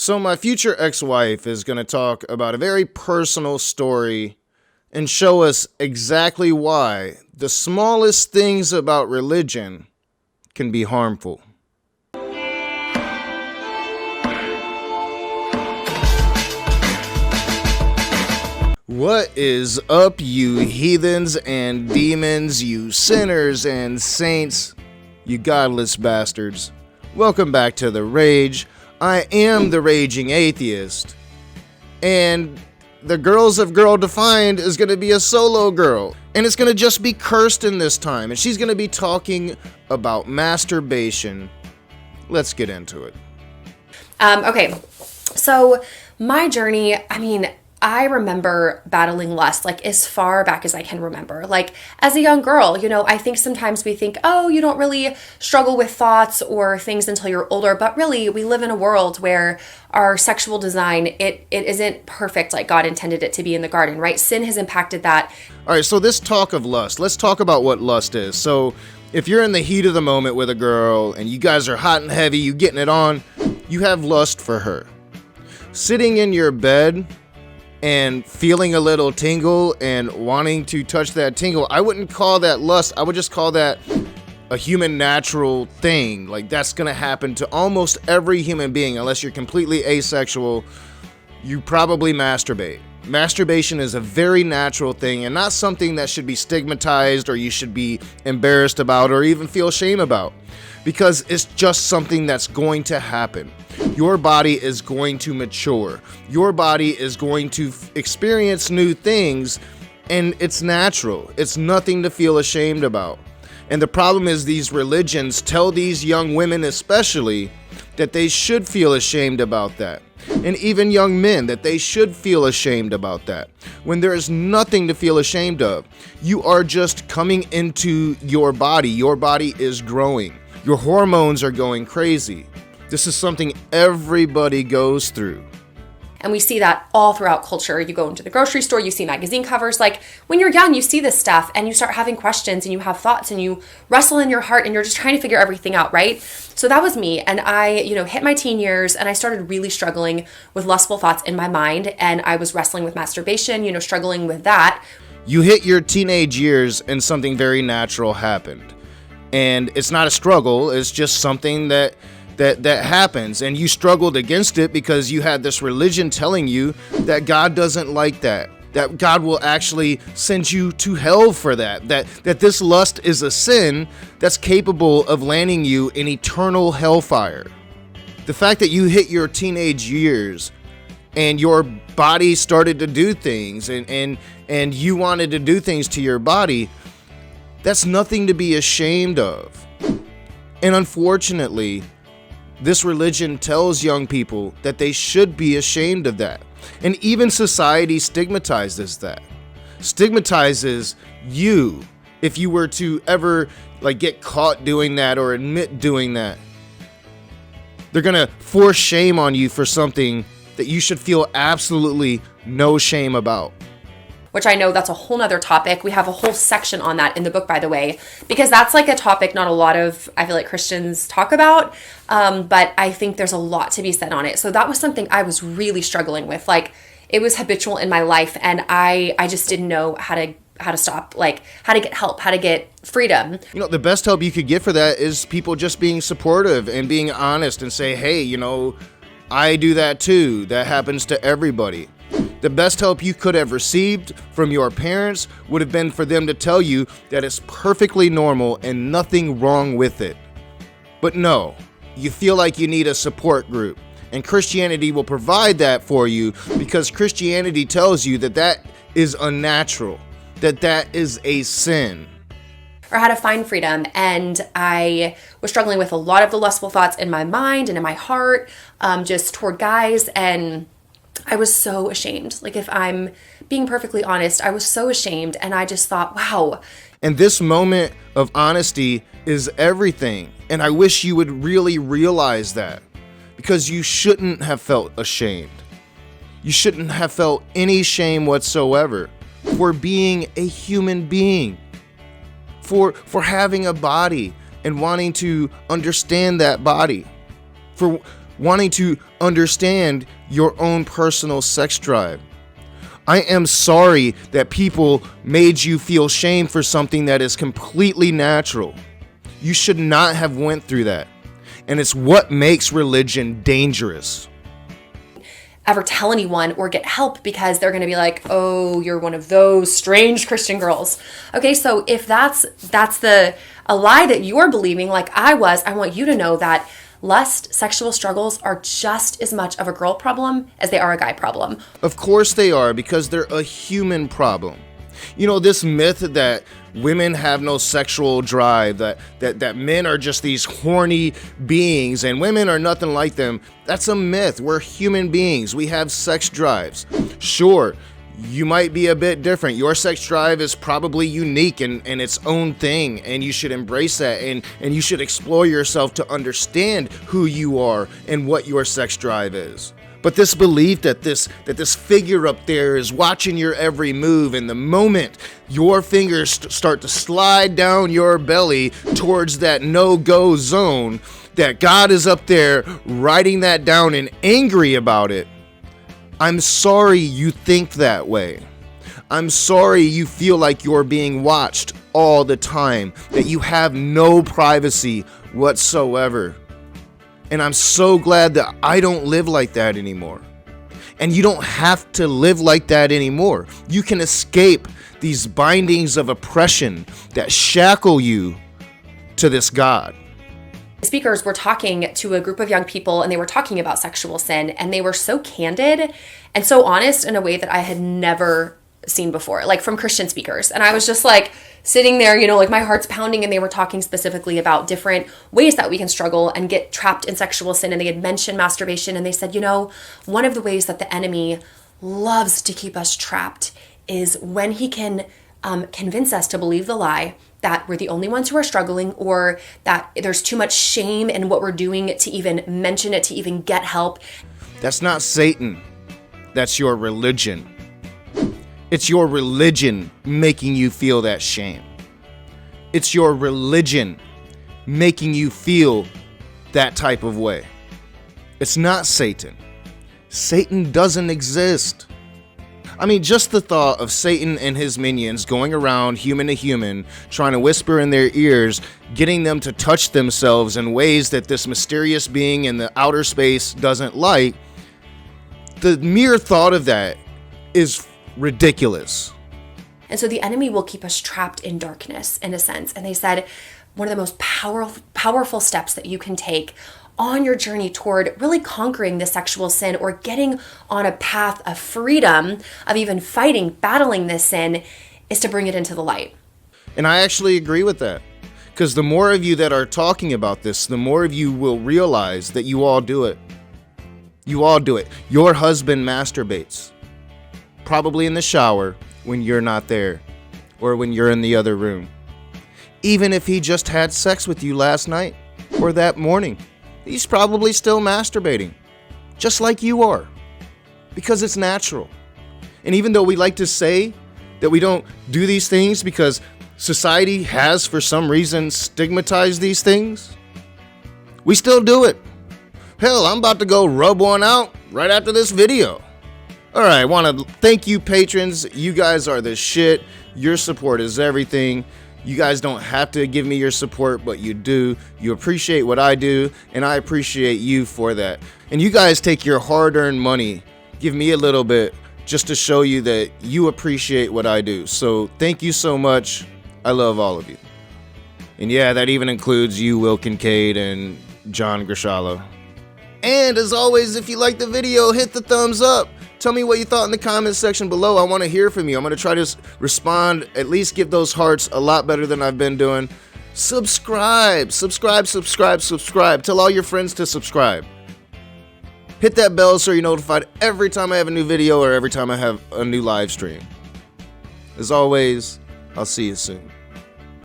So my future ex-wife is going to talk about a very personal story and show us exactly why the smallest things about religion can be harmful. What is up, you heathens and demons, you sinners and saints, you godless bastards? Welcome back to The Rage. I am the Raging Atheist, and the Girls of Girl Defined is going to be a solo girl, and it's going to just be Kirsten this time, and she's going to be talking about masturbation. Let's get into it. Okay, so my journey, I remember battling lust like as far back as I can remember. Like as a young girl, I think sometimes we think, oh, you don't really struggle with thoughts or things until you're older. But really, we live in a world where our sexual design, it isn't perfect like God intended it to be in the garden, right? Sin has impacted that. All right, so this talk of lust, let's talk about what lust is. So if you're in the heat of the moment with a girl and you guys are hot and heavy, you getting it on, you have lust for her. Sitting in your bed and feeling a little tingle and wanting to touch that tingle, I wouldn't call that lust. I would just call that a human natural thing. Like that's gonna happen to almost every human being. Unless you're completely asexual, you probably masturbate. Masturbation is a very natural thing and not something that should be stigmatized or you should be embarrassed about or even feel shame about, because it's just something that's going to happen. Your body is going to mature. Your body is going to experience new things, and it's natural. It's nothing to feel ashamed about. And the problem is these religions tell these young women especially that they should feel ashamed about that. And even young men, that they should feel ashamed about that, when there is nothing to feel ashamed of. You are just coming into your body. Your body is growing. Your hormones are going crazy. This is something everybody goes through. And we see that all throughout culture. You go into the grocery store, you see magazine covers. Like when you're young, you see this stuff and you start having questions and you have thoughts and you wrestle in your heart and you're just trying to figure everything out, right? So that was me. And I, hit my teen years and I started really struggling with lustful thoughts in my mind. And I was wrestling with masturbation, struggling with that. You hit your teenage years and something very natural happened. And it's not a struggle, it's just something that happens, and you struggled against it because you had this religion telling you that God doesn't like that God will actually send you to hell for that this lust is a sin that's capable of landing you in eternal hellfire. The fact that you hit your teenage years and your body started to do things and you wanted to do things to your body, that's nothing to be ashamed of. And unfortunately, this religion tells young people that they should be ashamed of that. And even society stigmatizes that. Stigmatizes you if you were to ever get caught doing that or admit doing that. They're gonna force shame on you for something that you should feel absolutely no shame about. Which I know that's a whole nother topic. We have a whole section on that in the book, by the way, because that's like a topic not a lot of, I feel like, Christians talk about, but I think there's a lot to be said on it. So that was something I was really struggling with. Like it was habitual in my life and I just didn't know how to stop, how to get help, how to get freedom. The best help you could get for that is people just being supportive and being honest and say, hey, I do that too. That happens to everybody. The best help you could have received from your parents would have been for them to tell you that it's perfectly normal and nothing wrong with it. But no, you feel like you need a support group, and Christianity will provide that for you because Christianity tells you that is unnatural, that is a sin. Or how to find freedom. And I was struggling with a lot of the lustful thoughts in my mind and in my heart, just toward guys, and I was so ashamed. If I'm being perfectly honest, I was so ashamed and I just thought, wow. And this moment of honesty is everything. And I wish you would really realize that, because you shouldn't have felt ashamed. You shouldn't have felt any shame whatsoever for being a human being, for having a body and wanting to understand that body, for wanting to understand your own personal sex drive. I am sorry that people made you feel shame for something that is completely natural. You should not have went through that. And it's what makes religion dangerous. Ever tell anyone or get help because they're going to be like, oh, you're one of those strange Christian girls. Okay, so if that's a lie that you're believing like I was, I want you to know that lust, sexual struggles are just as much of a girl problem as they are a guy problem. Of course they are, because they're a human problem. You know, this myth that women have no sexual drive, that men are just these horny beings and women are nothing like them, that's a myth. We're human beings. We have sex drives. Sure, you might be a bit different. Your sex drive is probably unique and its own thing, and you should embrace that, and you should explore yourself to understand who you are and what your sex drive is. But this belief that this figure up there is watching your every move, and the moment your fingers start to slide down your belly towards that no-go zone, that God is up there writing that down and angry about it. I'm sorry you think that way. I'm sorry you feel like you're being watched all the time, that you have no privacy whatsoever. And I'm so glad that I don't live like that anymore. And you don't have to live like that anymore. You can escape these bindings of oppression that shackle you to this God. Speakers were talking to a group of young people, and they were talking about sexual sin, and they were so candid and so honest in a way that I had never seen before, like from Christian speakers. And I was just like sitting there, you know, like my heart's pounding, and they were talking specifically about different ways that we can struggle and get trapped in sexual sin. And they had mentioned masturbation, and they said, you know, one of the ways that the enemy loves to keep us trapped is when he can convince us to believe the lie that we're the only ones who are struggling, or that there's too much shame in what we're doing to even mention it, to even get help. That's not Satan. That's your religion. It's your religion making you feel that shame. It's your religion making you feel that type of way. It's not Satan. Satan doesn't exist. I mean, just the thought of Satan and his minions going around human to human, trying to whisper in their ears, getting them to touch themselves in ways that this mysterious being in the outer space doesn't like, the mere thought of that is ridiculous. And so the enemy will keep us trapped in darkness, in a sense. And they said one of the most powerful steps that you can take on your journey toward really conquering the sexual sin, or getting on a path of freedom, of even fighting, battling this sin, is to bring it into the light. And I actually agree with that. Because the more of you that are talking about this, the more of you will realize that you all do it. You all do it. Your husband masturbates. Probably in the shower when you're not there, or when you're in the other room. Even if he just had sex with you last night or that morning, he's probably still masturbating, just like you are, because it's natural. And even though we like to say that we don't do these things because society has, for some reason, stigmatized these things, we still do it. Hell, I'm about to go rub one out right after this video. All right, I want to thank you, patrons. You guys are the shit. Your support is everything. You guys don't have to give me your support, but you do. You appreciate what I do, and I appreciate you for that. And you guys take your hard-earned money, give me a little bit, just to show you that you appreciate what I do. So thank you so much. I love all of you. And yeah, that even includes you, Will Kincaid, and John Grishallo. And as always, if you like the video, hit the thumbs up. Tell me what you thought in the comments section below. I want to hear from you. I'm going to try to respond, at least give those hearts a lot better than I've been doing. Subscribe. Tell all your friends to subscribe. Hit that bell so you're notified every time I have a new video or every time I have a new live stream. As always, I'll see you soon.